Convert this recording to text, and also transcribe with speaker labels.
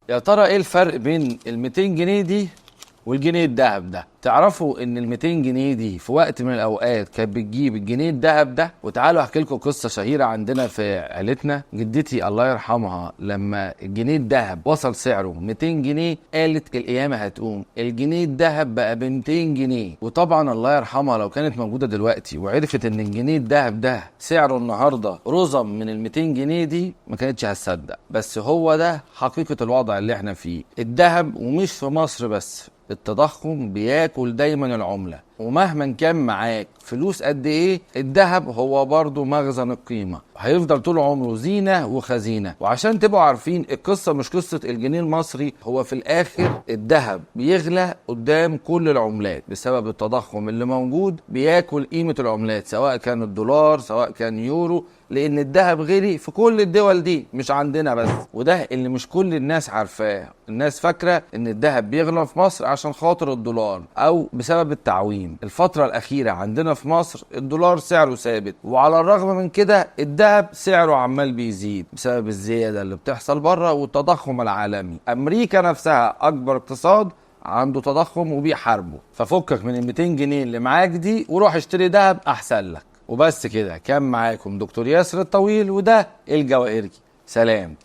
Speaker 1: يا ترى ايه الفرق بين ال 200 جنيه دي والجنيه الذهب ده؟ تعرفوا ان ال 200 جنيه دي في وقت من الاوقات كانت بتجيب الجنيه الذهب ده؟ وتعالوا احكي لكم قصه شهيره عندنا في عيلتنا. جدتي الله يرحمها لما الجنيه الذهب وصل سعره 200 جنيه قالت القيامه هتقوم، الجنيه الذهب بقى ب 200 جنيه. وطبعا الله يرحمها لو كانت موجوده دلوقتي وعرفت ان الجنيه الذهب ده سعره النهارده رزم من ال 200 جنيه دي ما كانتش هتصدق. بس هو ده حقيقه الوضع اللي احنا فيه. الذهب ومش في مصر بس، التضخم بياكل دايما العملة، ومهما كان معاك فلوس قد ايه الذهب هو برضو مخزن القيمة، هيفضل طول عمره زينة وخزينة. وعشان تبقوا عارفين القصة مش قصة الجنيه المصري، هو في الاخر الذهب بيغلى قدام كل العملات بسبب التضخم اللي موجود، بياكل قيمة العملات سواء كان الدولار سواء كان يورو، لان الذهب غلي في كل الدول دي مش عندنا بس. وده اللي مش كل الناس عارفاه. الناس فاكرة ان الذهب بيغلى في مصر عشان خاطر الدولار او بسبب التعويم. الفترة الاخيرة عندنا في مصر الدولار سعره ثابت، وعلى الرغم من كده الذهب سعره عمال بيزيد بسبب الزيادة اللي بتحصل بره والتضخم العالمي. امريكا نفسها اكبر اقتصاد عنده تضخم وبيحاربه. ففكك من ال 200 جنيه اللي معاك دي وروح اشتري ذهب احسن لك. وبس كده، كان معاكم دكتور ياسر الطويل، وده الجوائرجي. سلام.